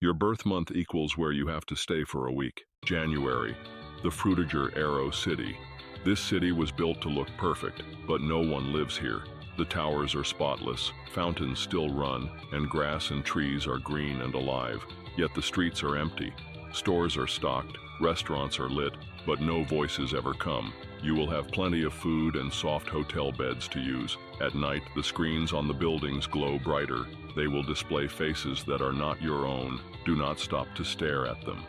Your birth month equals where you have to stay for a week. January, the Frutiger Aero City. This city was built to look perfect, but no one lives here. The towers are spotless, fountains still run, and grass and trees are green and alive. Yet the streets are empty. Stores are stocked, restaurants are lit, but no voices ever come. You will have plenty of food and soft hotel beds to use. At night, the screens on the buildings glow brighter. They will display faces that are not your own. Do not stop to stare at them.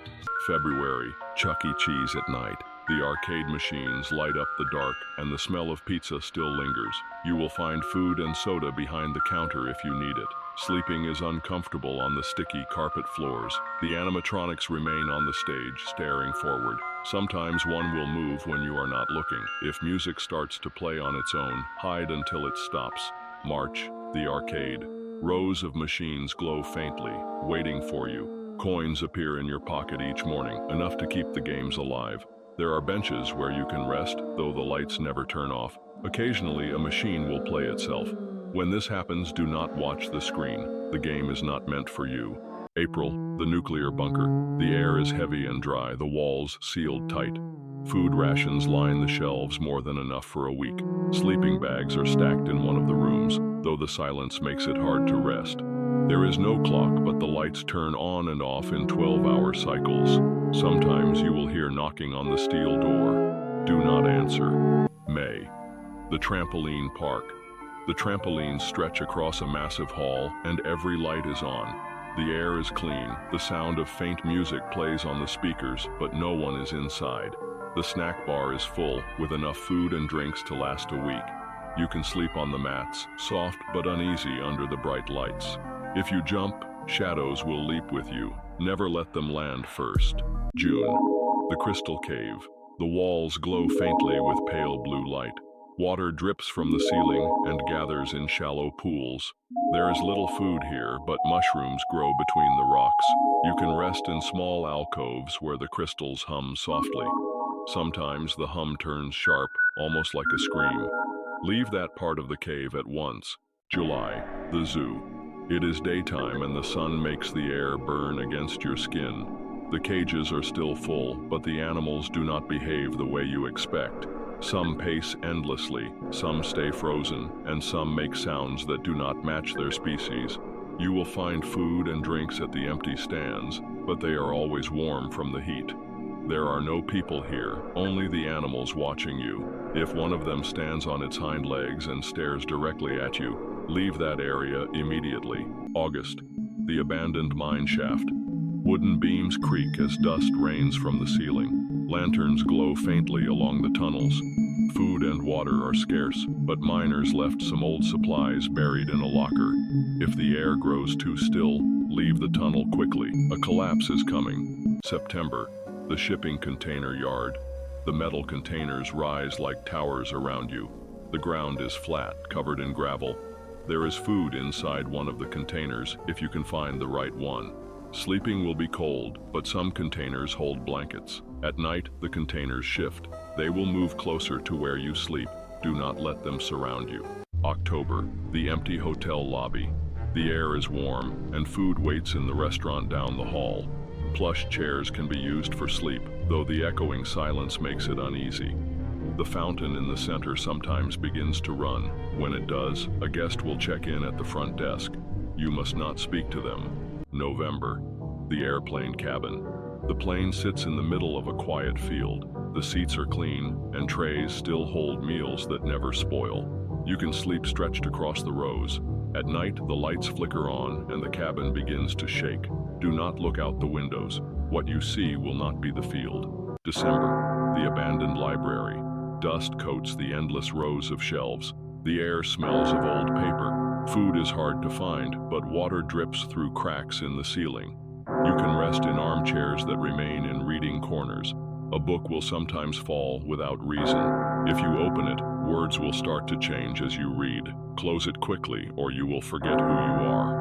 February, Chuck E. Cheese at night. The arcade machines light up the dark, and the smell of pizza still lingers. You will find food and soda behind the counter if you need it. Sleeping is uncomfortable on the sticky carpet floors. The animatronics remain on the stage, staring forward. Sometimes one will move when you are not looking. If music starts to play on its own, hide until it stops. March, the arcade. Rows of machines glow faintly, waiting for you. Coins appear in your pocket each morning, enough to keep the games alive. There are benches where you can rest, though the lights never turn off. Occasionally, a machine will play itself. When this happens, do not watch the screen. The game is not meant for you. April, the nuclear bunker. The air is heavy and dry, the walls sealed tight. Food rations line the shelves, more than enough for a week. Sleeping bags are stacked in one of the rooms, though the silence makes it hard to rest. There is no clock, but the lights turn on and off in 12-hour cycles. Sometimes you will hear knocking on the steel door. Do not answer. May, the Trampoline Park. The trampolines stretch across a massive hall, and every light is on. The air is clean, the sound of faint music plays on the speakers, but no one is inside. The snack bar is full, with enough food and drinks to last a week. You can sleep on the mats, soft but uneasy under the bright lights. If you jump, shadows will leap with you. Never let them land first. June, the Crystal Cave. The walls glow faintly with pale blue light. Water drips from the ceiling and gathers in shallow pools. There is little food here, but mushrooms grow between the rocks. You can rest in small alcoves where the crystals hum softly. Sometimes the hum turns sharp, almost like a scream. Leave that part of the cave at once. July, the zoo. It is daytime and the sun makes the air burn against your skin. The cages are still full, but the animals do not behave the way you expect. Some pace endlessly, some stay frozen, and some make sounds that do not match their species. You will find food and drinks at the empty stands, but they are always warm from the heat. There are no people here, only the animals watching you. If one of them stands on its hind legs and stares directly at you, leave that area immediately. August, the abandoned mineshaft. Wooden beams creak as dust rains from the ceiling. Lanterns glow faintly along the tunnels. Food and water are scarce, but miners left some old supplies buried in a locker. If the air grows too still, leave the tunnel quickly. A collapse is coming. September, the shipping container yard. The metal containers rise like towers around you. The ground is flat, covered in gravel. There is food inside one of the containers, if you can find the right one. Sleeping will be cold, but some containers hold blankets. At night, the containers shift. They will move closer to where you sleep. Do not let them surround you. October, the empty hotel lobby. The air is warm, and food waits in the restaurant down the hall. Plush chairs can be used for sleep, though the echoing silence makes it uneasy. The fountain in the center sometimes begins to run. When it does, a guest will check in at the front desk. You must not speak to them. November, the airplane cabin. The plane sits in the middle of a quiet field. The seats are clean, and trays still hold meals that never spoil. You can sleep stretched across the rows. At night, the lights flicker on, and the cabin begins to shake. Do not look out the windows. What you see will not be the field. December, the abandoned library. Dust coats the endless rows of shelves. The air smells of old paper. Food is hard to find, but water drips through cracks in the ceiling. You can rest in armchairs that remain in reading corners. A book will sometimes fall without reason. If you open it, words will start to change as you read. Close it quickly, or you will forget who you are.